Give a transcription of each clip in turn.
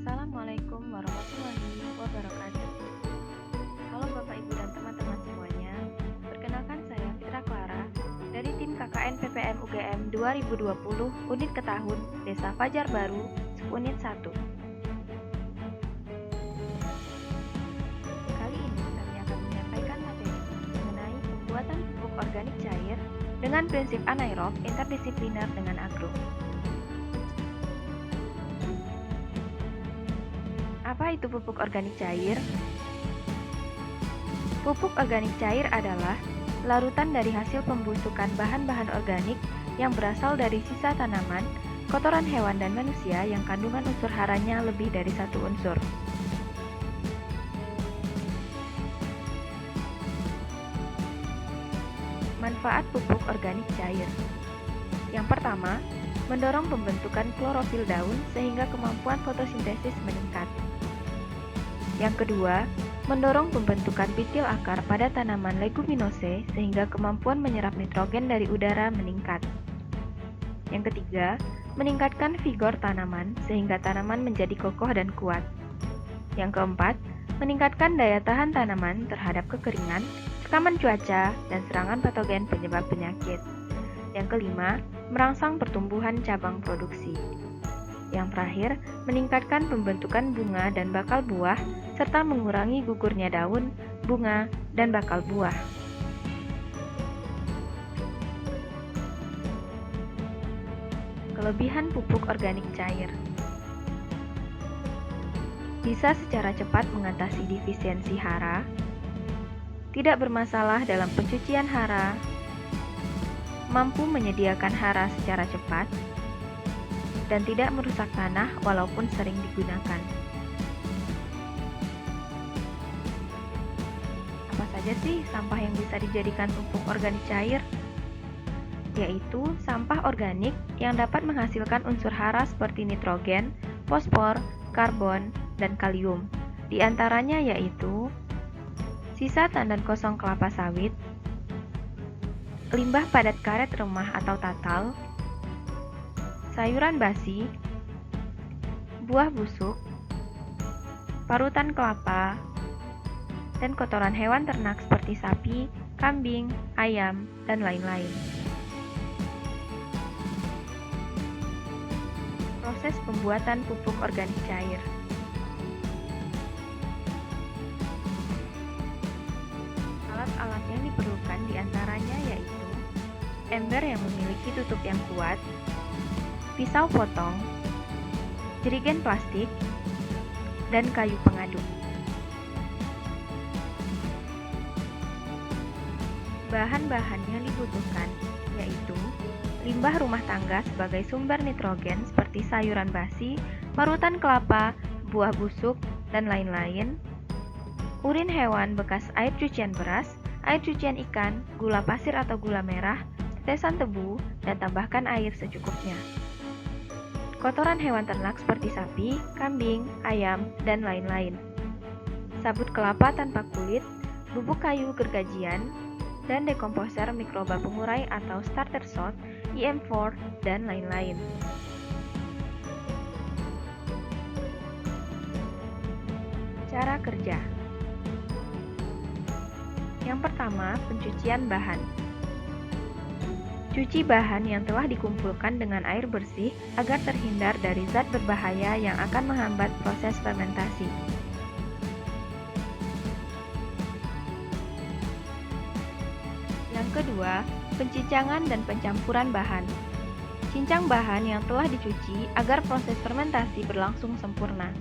Assalamualaikum warahmatullahi wabarakatuh. Halo Bapak Ibu dan teman-teman semuanya. Perkenalkan saya Fitra Clara dari tim KKN PPM UGM 2020 Unit Ketahun Desa Fajar Baru, Subunit 1. Kali ini kami akan menyampaikan materi mengenai pembuatan pupuk organik cair dengan prinsip anaerob interdisipliner dengan agro. Apa itu pupuk organik cair? Pupuk organik cair adalah larutan dari hasil pembusukan bahan-bahan organik yang berasal dari sisa tanaman, kotoran hewan dan manusia yang kandungan unsur haranya lebih dari satu unsur. Manfaat pupuk organik cair. Yang pertama, mendorong pembentukan klorofil daun sehingga kemampuan fotosintesis meningkat. Yang kedua, mendorong pembentukan pitil akar pada tanaman leguminosae sehingga kemampuan menyerap nitrogen dari udara meningkat. Yang ketiga, meningkatkan vigor tanaman sehingga tanaman menjadi kokoh dan kuat. Yang keempat, meningkatkan daya tahan tanaman terhadap kekeringan, sekaman cuaca, dan serangan patogen penyebab penyakit. Yang kelima, merangsang pertumbuhan cabang produksi. Yang terakhir, meningkatkan pembentukan bunga dan bakal buah, serta mengurangi gugurnya daun, bunga, dan bakal buah. Kelebihan pupuk organik cair. Bisa secara cepat mengatasi defisiensi hara, tidak bermasalah dalam pencucian hara, mampu menyediakan hara secara cepat, dan tidak merusak tanah walaupun sering digunakan. Apa saja sih sampah yang bisa dijadikan pupuk organik cair? Yaitu sampah organik yang dapat menghasilkan unsur hara seperti nitrogen, fosfor, karbon, dan kalium. Di antaranya yaitu sisa tandan kosong kelapa sawit, limbah padat karet remah atau tatal, sayuran basi, buah busuk, parutan kelapa, dan kotoran hewan ternak seperti sapi, kambing, ayam, dan lain-lain. Proses pembuatan pupuk organik cair. Alat-alat yang diperlukan diantaranya yaitu ember yang memiliki tutup yang kuat, pisau potong, jerigen plastik, dan kayu pengaduk. Bahan-bahan yang dibutuhkan yaitu limbah rumah tangga sebagai sumber nitrogen seperti sayuran basi, parutan kelapa, buah busuk, dan lain-lain, urin hewan bekas air cucian beras, air cucian ikan, gula pasir atau gula merah, tetesan tebu, dan tambahkan air secukupnya. Kotoran hewan ternak seperti sapi, kambing, ayam, dan lain-lain. Sabut kelapa tanpa kulit, bubuk kayu gergajian, dan dekomposer mikroba pengurai atau starter salt, EM4, dan lain-lain. Cara kerja. Yang pertama, pencucian bahan. Cuci bahan yang telah dikumpulkan dengan air bersih agar terhindar dari zat berbahaya yang akan menghambat proses fermentasi. Yang kedua, pencincangan dan pencampuran bahan. Cincang bahan yang telah dicuci agar proses fermentasi berlangsung sempurna.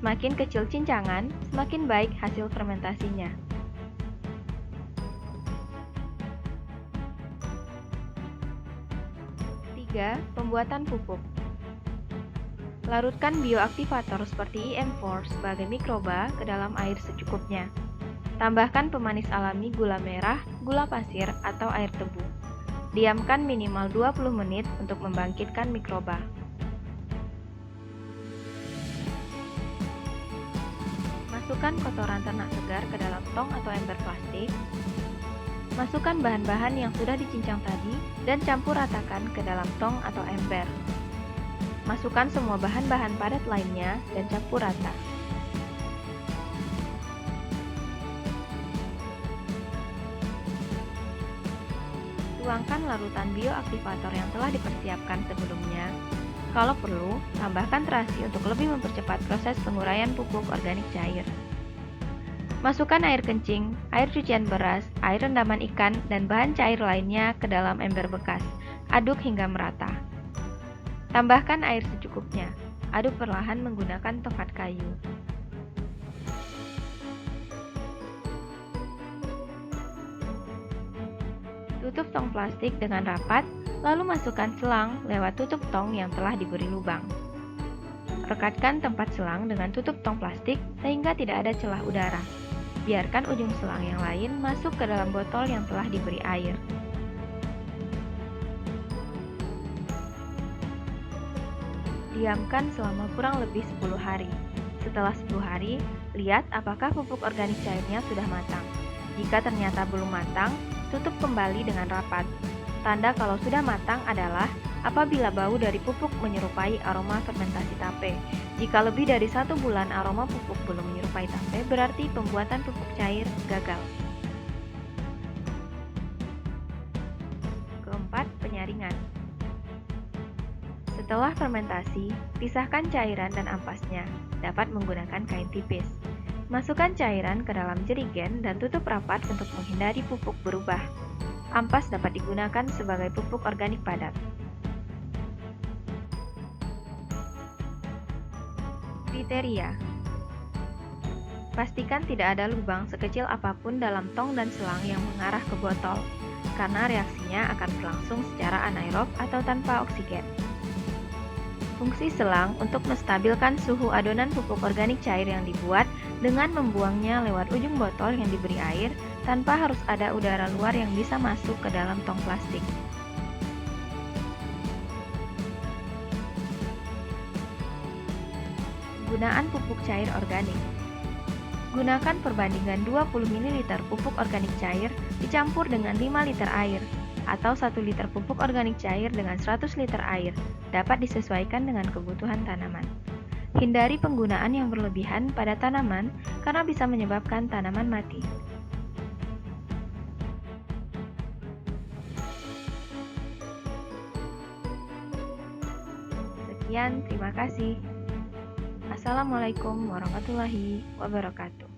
Semakin kecil cincangan, semakin baik hasil fermentasinya. Pembuatan pupuk. Larutkan bioaktivator seperti EM4 sebagai mikroba ke dalam air secukupnya. Tambahkan pemanis alami gula merah, gula pasir, atau air tebu. Diamkan minimal 20 menit untuk membangkitkan mikroba. Masukkan kotoran ternak segar ke dalam tong atau ember plastik. Masukkan bahan-bahan yang sudah dicincang tadi dan campur ratakan ke dalam tong atau ember. Masukkan semua bahan-bahan padat lainnya dan campur rata. Tuangkan larutan bioaktivator yang telah dipersiapkan sebelumnya. Kalau perlu, tambahkan terasi untuk lebih mempercepat proses penguraian pupuk organik cair. Masukkan air kencing, air cucian beras, air rendaman ikan, dan bahan cair lainnya ke dalam ember bekas. Aduk hingga merata. Tambahkan air secukupnya. Aduk perlahan menggunakan tongkat kayu. Tutup tong plastik dengan rapat, lalu masukkan selang lewat tutup tong yang telah diberi lubang. Rekatkan tempat selang dengan tutup tong plastik sehingga tidak ada celah udara. Biarkan ujung selang yang lain masuk ke dalam botol yang telah diberi air. Diamkan selama kurang lebih 10 hari. Setelah 10 hari, lihat apakah pupuk organik cairnya sudah matang. Jika ternyata belum matang, tutup kembali dengan rapat. Tanda kalau sudah matang adalah apabila bau dari pupuk menyerupai aroma fermentasi tape. Jika lebih dari 1 bulan aroma pupuk belum menyerupai tape, berarti pembuatan pupuk cair gagal. Keempat, penyaringan. Setelah fermentasi, pisahkan cairan dan ampasnya. Dapat menggunakan kain tipis. Masukkan cairan ke dalam jerigen dan tutup rapat untuk menghindari pupuk berubah. Ampas dapat digunakan sebagai pupuk organik padat. Kriteria: pastikan tidak ada lubang sekecil apapun dalam tong dan selang yang mengarah ke botol, karena reaksinya akan berlangsung secara anaerob atau tanpa oksigen. Fungsi selang untuk menstabilkan suhu adonan pupuk organik cair yang dibuat dengan membuangnya lewat ujung botol yang diberi air tanpa harus ada udara luar yang bisa masuk ke dalam tong plastik. Penggunaan pupuk cair organik. Gunakan perbandingan 20 ml pupuk organik cair dicampur dengan 5 liter air, atau 1 liter pupuk organik cair dengan 100 liter air, dapat disesuaikan dengan kebutuhan tanaman. Hindari penggunaan yang berlebihan pada tanaman karena bisa menyebabkan tanaman mati. Sekian, terima kasih. Assalamualaikum warahmatullahi wabarakatuh.